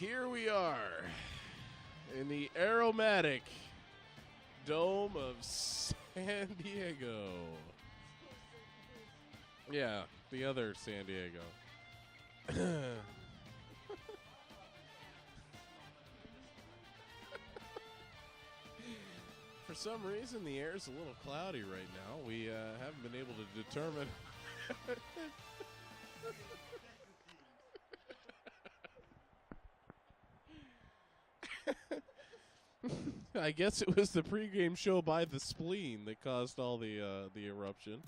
here we are in the aromatic dome of San Diego. Yeah, the other San Diego. For some reason, the air's a little cloudy right now. We haven't been able to determine. I guess it was the pregame show by the spleen that caused all the eruption,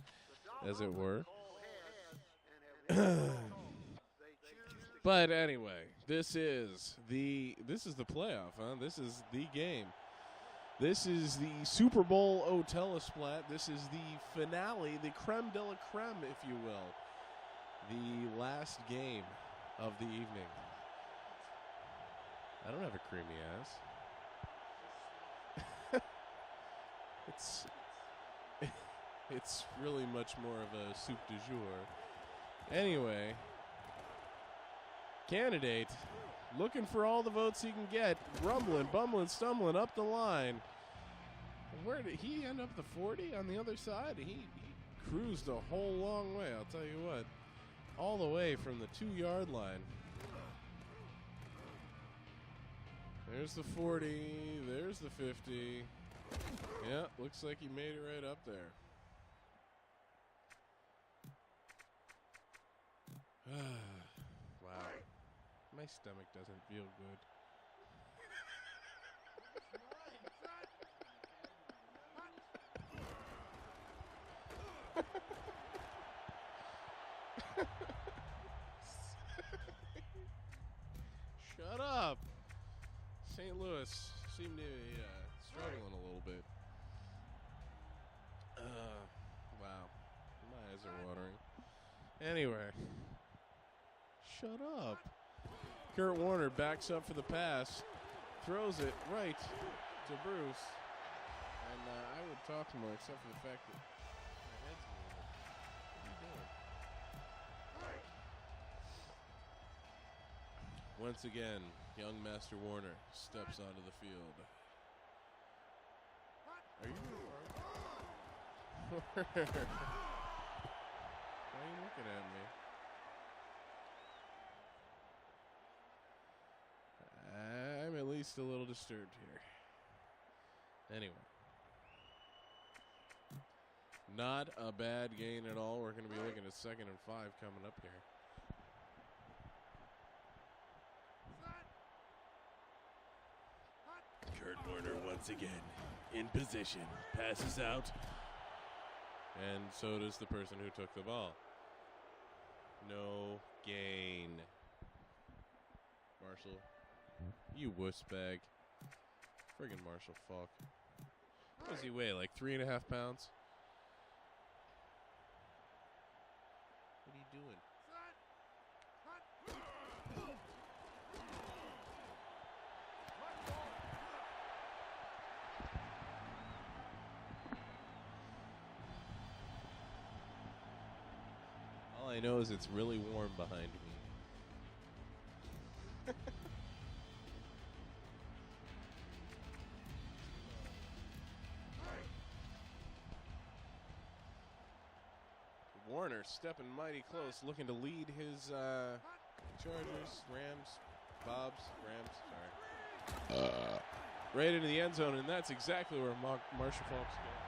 as it were. But anyway, this is the playoff, huh? This is the game. This is the Super Bowl au Telisplat. This is the finale, the creme de la creme, if you will. The last game of the evening. I don't have a creamy ass. It's really much more of a soup du jour. Anyway, candidate looking for all the votes he can get, rumbling, bumbling, stumbling up the line. Where did he end up? The 40 on the other side? He cruised a whole long way, I'll tell you what. All the way from the 2-yard line. There's the 40. There's the 50. Yeah, looks like he made it right up there. Wow. My stomach doesn't feel good. Shut up. St. Louis seemed to be struggling a little bit. Wow. My eyes are watering. Anyway. Shut up. Kurt Warner backs up for the pass. Throws it right to Bruce. And I would talk more except for the fact that my head's moving. What are you doing? Once again, young Master Warner steps onto the field. Are you Why are you looking at me? I'm at least a little disturbed here. Anyway. Not a bad gain at all. We're going to be looking at 2nd and 5 coming up here. Kurt Warner once again in position. Passes out. And so does the person who took the ball. No gain. Marshall. You wuss bag. Friggin' Marshall Falk. What does he weigh? Like 3.5 pounds? What are you doing? All I know is it's really warm behind me. Warner stepping mighty close, looking to lead his Chargers, Rams, Rams, right into the end zone, and that's exactly where Marshall Falk's going.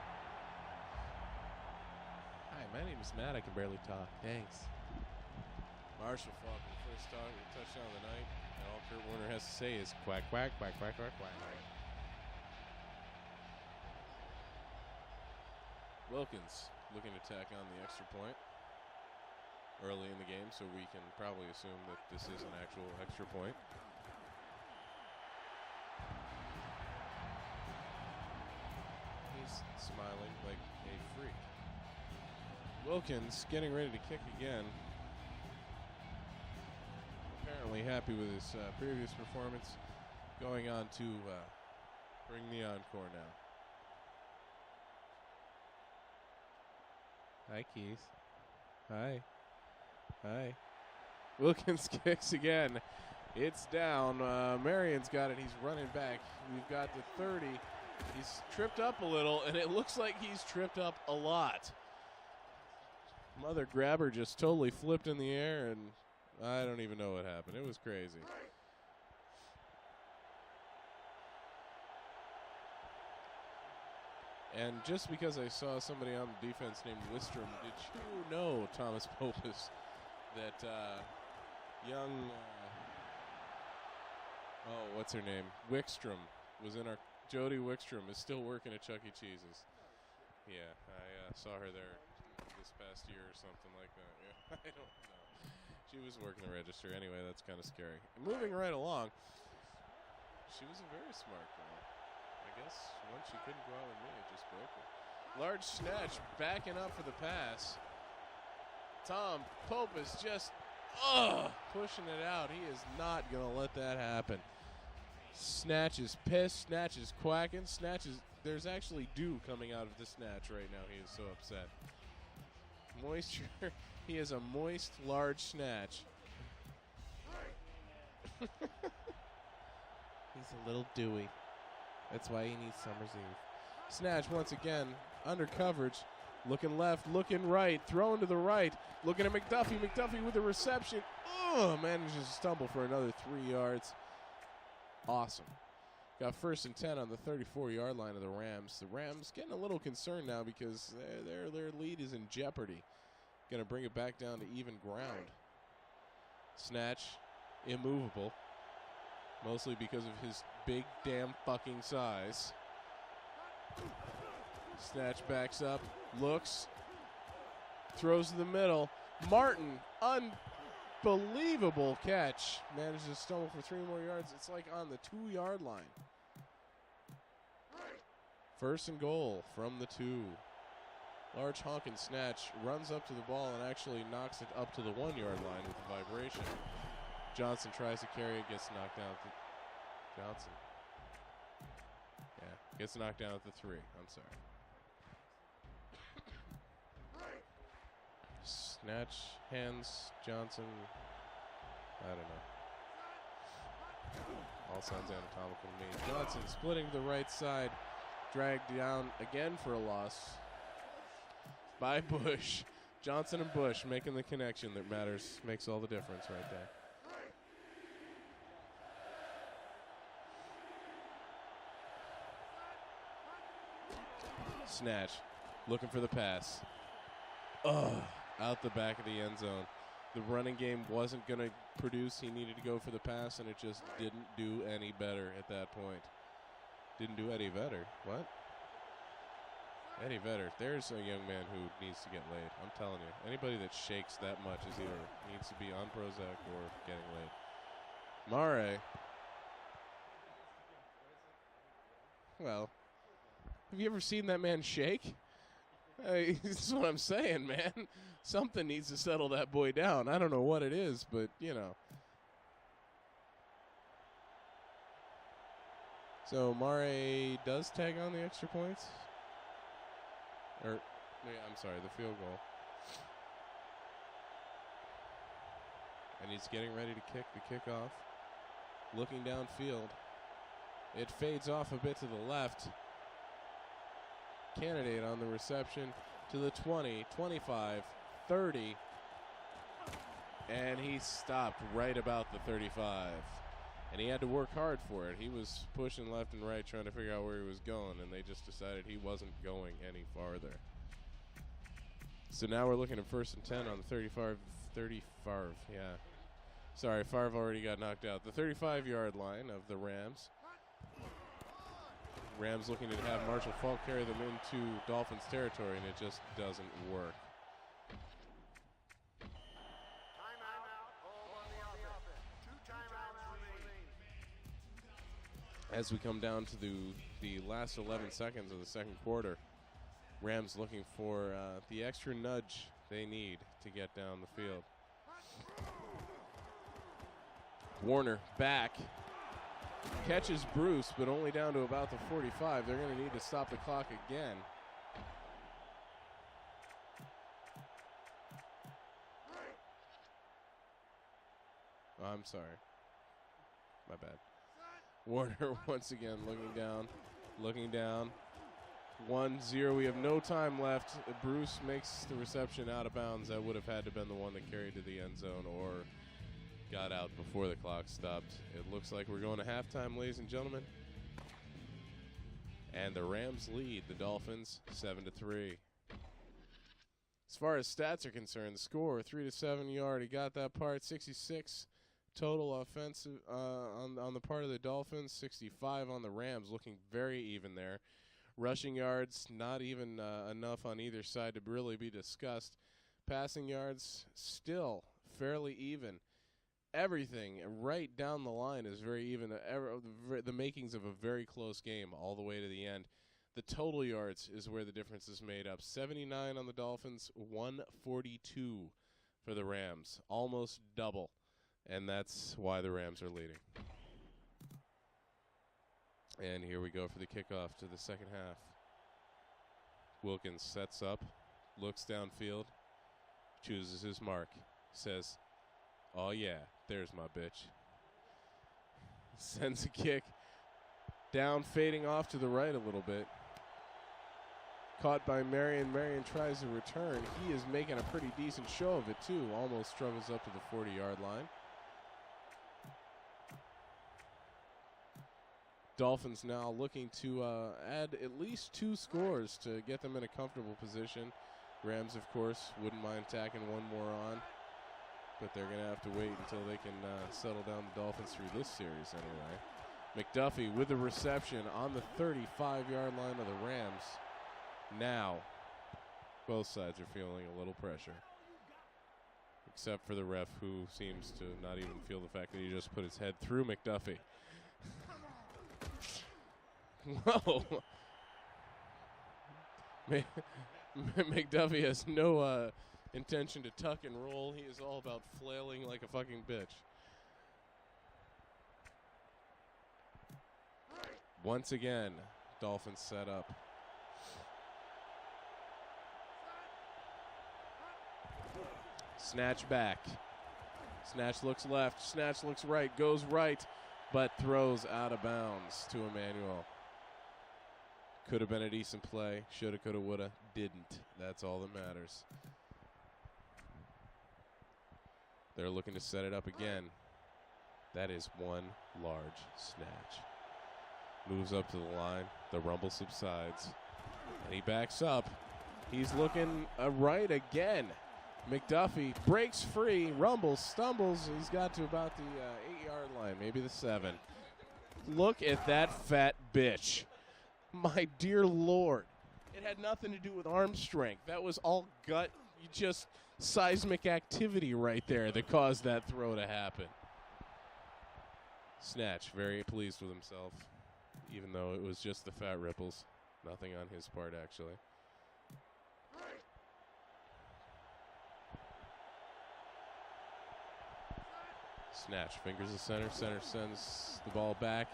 Hi, my name is Matt. I can barely talk. Thanks. Marshall Falk, the first touchdown of the night, and all Kurt Warner has to say is quack, quack, quack, quack, quack, quack. Wilkins looking to tack on the extra point early in the game, so we can probably assume that this is an actual extra point. He's smiling like a freak. Wilkins getting ready to kick again. Apparently happy with his previous performance. Going on to bring the encore now. Hi, Keyz. Hi. Wilkins kicks again. It's down. Marion's got it. He's running back. We've got the 30. He's tripped up a little, and it looks like he's tripped up a lot. Mother grabber just totally flipped in the air, and I don't even know what happened. It was crazy. And just because I saw somebody on defense named Wistrom, did you know, Thomas Popies, that young, what's her name? Wickstrom was in our, Jody Wickstrom is still working at Chuck E. Cheese's. Yeah, I saw her there this past year or something like that. Yeah, I don't know. She was working the register. Anyway, that's kind of scary. Moving right along, she was a very smart girl. I guess once she couldn't go out with me, it just broke her. Large snatch, backing up for the pass. Tom Pope is just pushing it out. He is not going to let that happen. Snatch is pissed. Snatch is quacking. Snatch is, there's actually dew coming out of the snatch right now. He is so upset. Moisture. He is a moist, large snatch. He's a little dewy. That's why he needs Summer's Eve. Snatch once again, under coverage. Looking left, looking right, throwing to the right. Looking at McDuffie. McDuffie with the reception. Manages to stumble for another 3 yards. Awesome. Got 1st and 10 on the 34-yard line of the Rams. The Rams getting a little concerned now because their lead is in jeopardy. Going to bring it back down to even ground. Snatch, immovable. Mostly because of his big damn fucking size. Snatch backs up, looks, throws to the middle. Martin, unbelievable catch. Manages to stumble for 3 more yards. It's like on the 2-yard line. 1st and goal from the 2. Large honking snatch, runs up to the ball and actually knocks it up to the 1-yard line with a vibration. Johnson tries to carry it, gets knocked down. Johnson. Yeah, gets knocked down at the 3. I'm sorry. Snatch, hands, Johnson. I don't know. All sounds anatomical to me. Johnson splitting to the right side. Dragged down again for a loss by Bush. Johnson and Bush making the connection that matters. Makes all the difference right there. Snatch, looking for the pass. Out the back of the end zone. The running game wasn't going to produce. He needed to go for the pass, and it just didn't do any better at that point. Didn't do any better. What? Eddie Vedder. There's a young man who needs to get laid. I'm telling you. Anybody that shakes that much is either needs to be on Prozac or getting laid. Mare. Well, have you ever seen that man shake? That's what I'm saying, man. Something needs to settle that boy down. I don't know what it is, but, you know. So Mare does tag on the extra points? Or, yeah, I'm sorry, the field goal. And he's getting ready to kick the kickoff. Looking downfield. It fades off a bit to the left. Candidate on the reception to the 20, 25, 30. And he stopped right about the 35. And he had to work hard for it. He was pushing left and right trying to figure out where he was going, and they just decided he wasn't going any farther. So now we're looking at 1st and 10 on the 35, yeah. Sorry, Favre already got knocked out. The 35-yard line of the Rams. Rams looking to have Marshall Faulk carry them into Dolphins territory, and it just doesn't work. As we come down to the last 11 seconds of the second quarter, Rams looking for the extra nudge they need to get down the field. Warner back. Catches Bruce, but only down to about the 45. They're going to need to stop the clock again. Oh, I'm sorry. My bad. Warner once again looking down. 1-0. We have no time left. Bruce makes the reception out of bounds. That would have had to have been the one that carried to the end zone or got out before the clock stopped. It looks like we're going to halftime, ladies and gentlemen. And the Rams lead the Dolphins 7-3. As far as stats are concerned, the score 3-7. You already got that part. 66 total offensive on the part of the Dolphins. 65 on the Rams. Looking very even there. Rushing yards, not even enough on either side to really be discussed. Passing yards, still fairly even. Everything right down the line is very even. The makings of a very close game all the way to the end. The total yards is where the difference is made up. 79 on the Dolphins, 142 for the Rams. Almost double, and that's why the Rams are leading. And here we go for the kickoff to the second half. Wilkins sets up, looks downfield, chooses his mark, says, "Oh yeah, there's my bitch." Sends a kick down, fading off to the right a little bit. Caught by Marion. Marion tries to return. He is making a pretty decent show of it, too. Almost struggles up to the 40-yard line. Dolphins now looking to add at least 2 scores to get them in a comfortable position. Rams, of course, wouldn't mind tacking one more on, but they're going to have to wait until they can settle down the Dolphins through this series anyway. McDuffie with the reception on the 35-yard line of the Rams. Now, both sides are feeling a little pressure, except for the ref, who seems to not even feel the fact that he just put his head through McDuffie. Whoa. McDuffie has no intention to tuck and roll. He is all about flailing like a fucking bitch. Once again, Dolphins set up. Snatch back. Snatch looks left. Snatch looks right. Goes right, but throws out of bounds to Emmanuel. Could have been a decent play. Shoulda, coulda, woulda. Didn't. That's all that matters. They're looking to set it up again. That is one large snatch. Moves up to the line. The rumble subsides. And he backs up. He's looking right again. McDuffie breaks free, rumbles, stumbles. He's got to about the 8-yard line, maybe the 7. Look at that fat bitch. My dear Lord. It had nothing to do with arm strength. That was all gut, just seismic activity right there that caused that throw to happen. Snatch, very pleased with himself, even though it was just the fat ripples. Nothing on his part, actually. Snatch fingers the center. Center sends the ball back.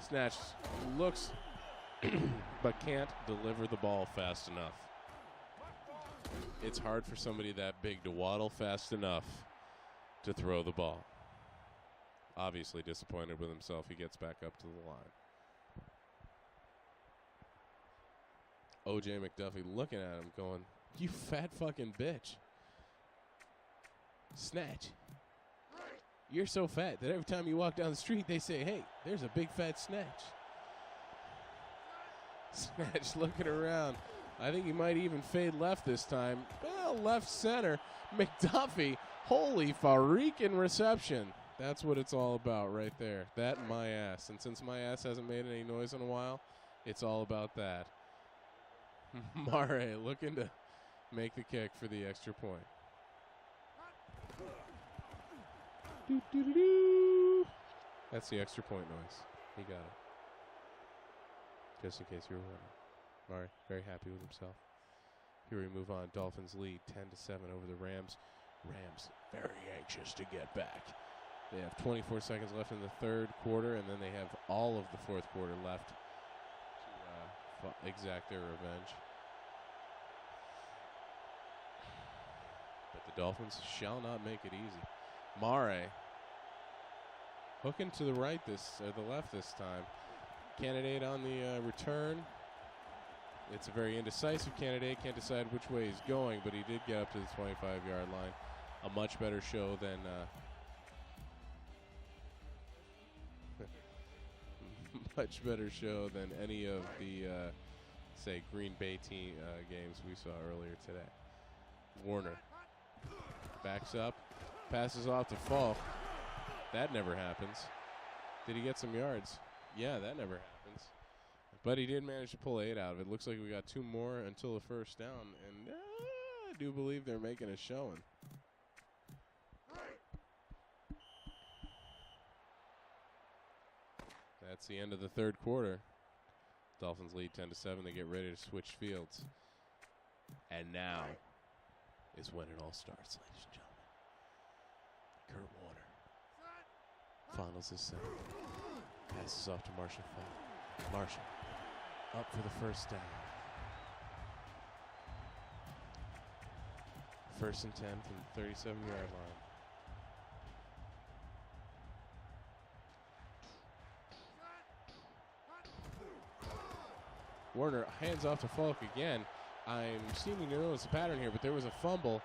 Snatch looks but can't deliver the ball fast enough. It's hard for somebody that big to waddle fast enough to throw the ball. Obviously disappointed with himself. He gets back up to the line. O.J. McDuffie looking at him going, "You fat fucking bitch. Snatch. You're so fat that every time you walk down the street, they say, hey, there's a big fat Snatch." Snatch looking around. I think he might even fade left this time. Well, left center. McDuffie, holy farrikin reception. That's what it's all about right there. That and my ass. And since my ass hasn't made any noise in a while, it's all about that. Mare looking to make the kick for the extra point. That's the extra point noise. He got it. Just in case you were wondering. Murray, very happy with himself. Here we move on. Dolphins lead 10-7 over the Rams. Rams very anxious to get back. They have 24 seconds left in the third quarter, and then they have all of the fourth quarter left to exact their revenge. But the Dolphins shall not make it easy. Mare Hooking to the right the left this time. Candidate on the return. It's a very indecisive candidate. Can't decide which way he's going, but he did get up to the 25-yard line. A much better show than much better show than any of the say Green Bay team games we saw earlier today. Warner backs up, passes off to Falk. That never happens. Did he get some yards? Yeah, that never happens. But he did manage to pull 8 out of it. Looks like we got 2 more until the first down, and I do believe they're making a showing. That's the end of the third quarter. Dolphins lead 10-7. They get ready to switch fields. And now is when it all starts, ladies and gentlemen. Kurt Warner finals his center. Passes off to Marshall Falk. Marshall up for the first down. 1st and 10 from the 37-yard line. Warner hands off to Falk again. I'm seeming to notice a pattern here, but there was a fumble.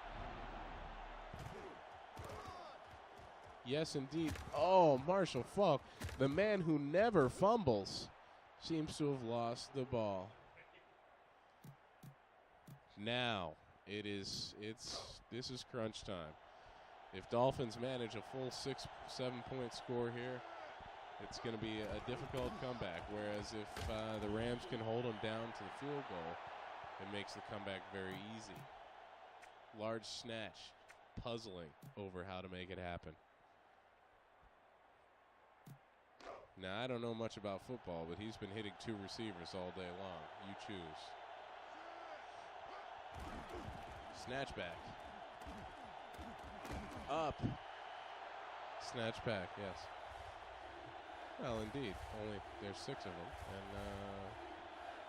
Yes, indeed. Oh, Marshall Falk, the man who never fumbles, seems to have lost the ball. Now this is crunch time. If Dolphins manage a full 6-7 point score here, it's going to be a difficult comeback. Whereas if the Rams can hold them down to the field goal, it makes the comeback very easy. Large snatch, puzzling over how to make it happen. Now, I don't know much about football, but he's been hitting 2 receivers all day long. You choose. Snatch back. Up. Snatch back, yes. Well, indeed. Only there's 6 of them, and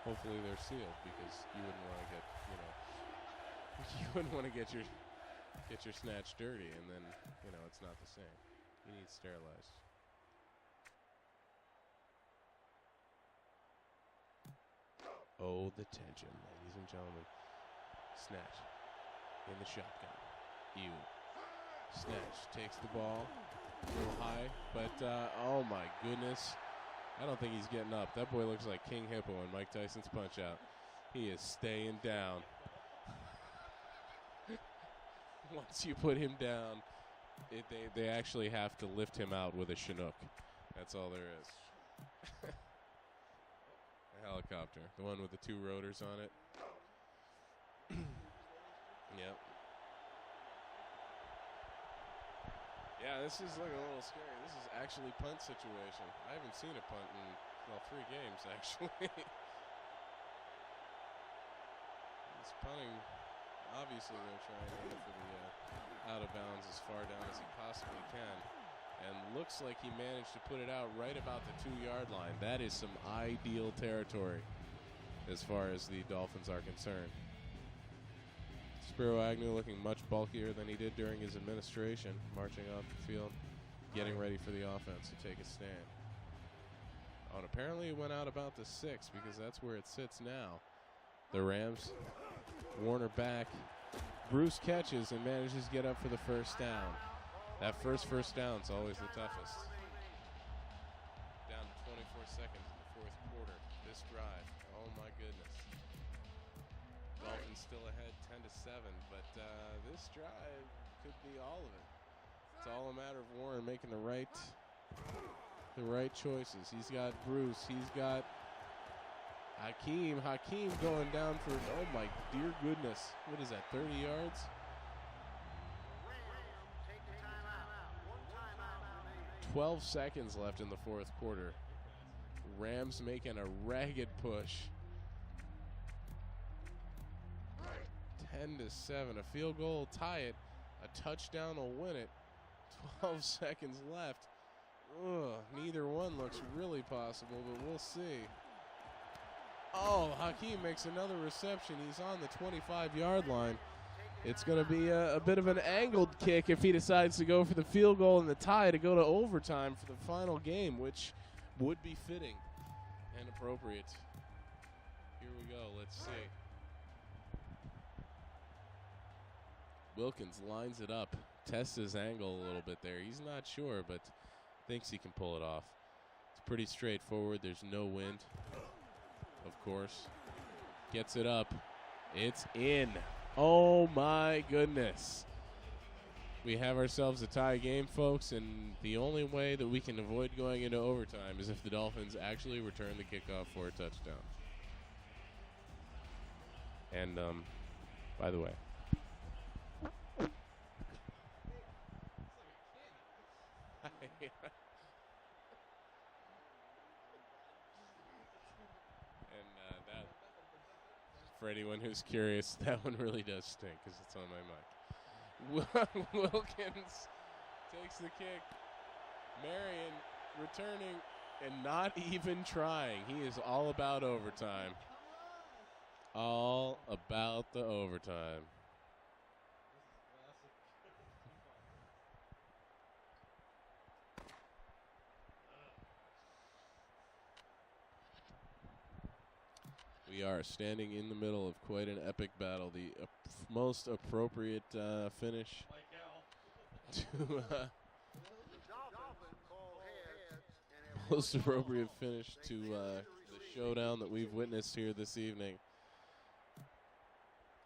hopefully they're sealed, because you wouldn't want to get, you wouldn't want to get your snatch dirty, and then it's not the same. You need sterilized. Oh, the tension, ladies and gentlemen. Snatch in the shotgun. Snatch takes the ball a little high, but oh my goodness. I don't think he's getting up. That boy looks like King Hippo in Mike Tyson's Punch-Out. He is staying down. Once you put him down, they actually have to lift him out with a Chinook. That's all there is. Helicopter, the one with the 2 rotors on it. Yep. Yeah, this is looking a little scary. This is actually punt situation. I haven't seen a punt in 3 games actually. He's punting. Obviously, they're trying to go for the out of bounds as far down as he possibly can. And looks like he managed to put it out right about the 2-yard line. That is some ideal territory as far as the Dolphins are concerned. Spiro Agnew looking much bulkier than he did during his administration, marching off the field, getting ready for the offense to take a stand. Oh, and apparently it went out about the 6, because that's where it sits now. The Rams, Warner back. Bruce catches and manages to get up for the first down. That first down is always the toughest. Down to 24 seconds in the 4th quarter. This drive, oh my goodness. Dolphins still ahead 10-7, but this drive could be all of it. It's all a matter of Warren making the right choices. He's got Bruce. He's got Hakeem. Hakeem going down for, oh my dear goodness. What is that, 30 yards? 12 seconds left in the 4th quarter. Rams making a ragged push. 10-7. A field goal will tie it. A touchdown will win it. 12 seconds left. Ugh, neither one looks really possible, but we'll see. Oh, Hakeem makes another reception. He's on the 25-yard line. It's going to be a bit of an angled kick if he decides to go for the field goal and the tie to go to overtime for the final game, which would be fitting and appropriate. Here we go. Let's see. Wilkins lines it up, tests his angle a little bit there. He's not sure, but thinks he can pull it off. It's pretty straightforward. There's no wind, of course. Gets it up. It's in. Oh, my goodness. We have ourselves a tie game, folks, and the only way that we can avoid going into overtime is if the Dolphins actually return the kickoff for a touchdown. And, by the way. That, for anyone who's curious, that one really does stink because it's on my mic. Wilkins takes the kick. Marion returning and not even trying. He is all about overtime. All about the overtime. We are standing in the middle of quite an epic battle. The most appropriate finish to most appropriate finish to the showdown that we've witnessed here this evening.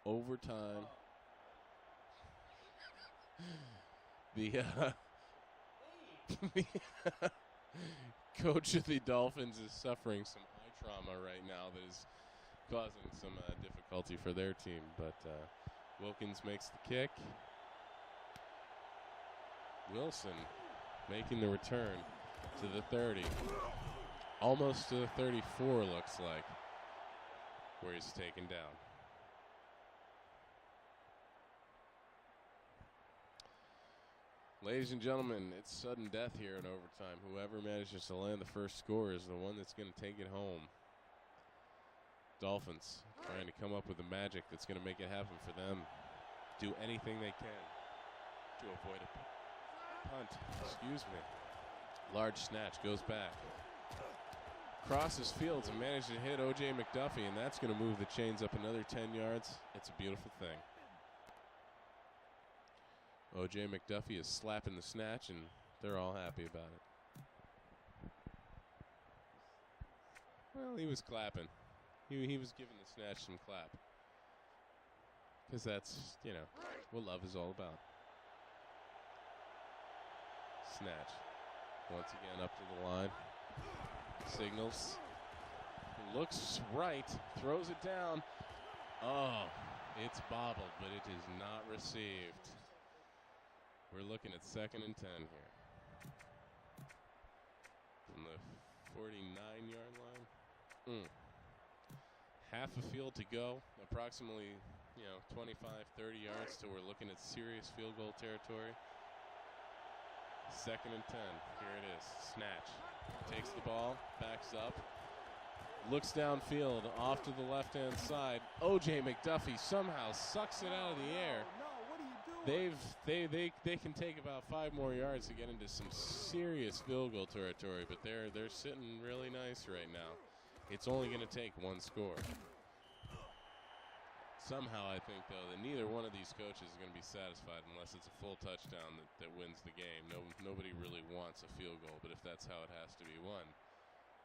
Overtime. The coach of the Dolphins is suffering some eye trauma right now that is causing some difficulty for their team, but Wilkins makes the kick. Wilson making the return to the 30. Almost to the 34, looks like, where he's taken down. Ladies and gentlemen, it's sudden death here in overtime. Whoever manages to land the first score is the one that's going to take it home. Dolphins trying to come up with the magic that's going to make it happen for them. Do anything they can to avoid a punt. Excuse me. Large snatch, goes back. Crosses fields and manages to hit O.J. McDuffie, and that's going to move the chains up another 10 yards. It's a beautiful thing. O.J. McDuffie is slapping the snatch, and they're all happy about it. Well, he was clapping. He was giving the snatch some clap. Because that's, you know, what love is all about. Snatch. Once again up to the line. Signals. Looks right. Throws it down. Oh, it's bobbled, but it is not received. We're looking at 2nd and 10 here. From the 49-yard line. Half a field to go. Approximately, 25, 30 yards till we're looking at serious field goal territory. 2nd and 10. Here it is. Snatch. Takes the ball. Backs up. Looks downfield. Off to the left-hand side. O.J. McDuffie somehow sucks it out of the air. They can take about 5 more yards to get into some serious field goal territory, but they're sitting really nice right now. It's only going to take one score. Somehow I think, though, that neither one of these coaches is going to be satisfied unless it's a full touchdown that wins the game. Nobody really wants a field goal, but if that's how it has to be won,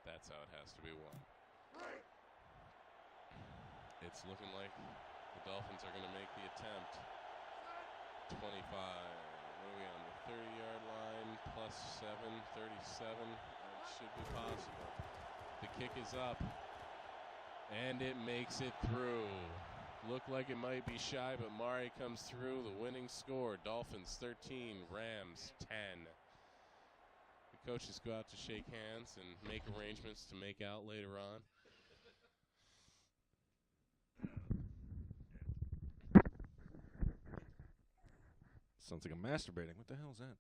that's how it has to be won. It's looking like the Dolphins are going to make the attempt. 25, what are we on, the 30-yard line, plus 7, 37. It should be possible. The kick is up, and it makes it through. Looked like it might be shy, but Mari comes through. The winning score, Dolphins 13, Rams 10. The coaches go out to shake hands and make arrangements to make out later on. Sounds like I'm masturbating. What the hell is that?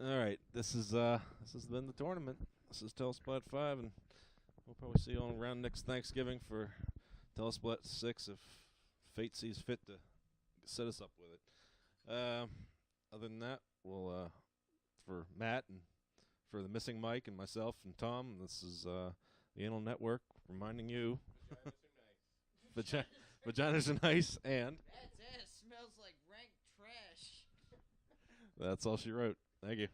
All right, this has been the tournament. This is Telisplat 5, and we'll probably see you all around next Thanksgiving for Telisplat 6 if fate sees fit to set us up with it. Other than that, we'll for Matt and for the missing Mike and myself and Tom, this is the Anal Network reminding you vaginas are nice and That's it. Smells like rank trash. that's all she wrote. Thank you.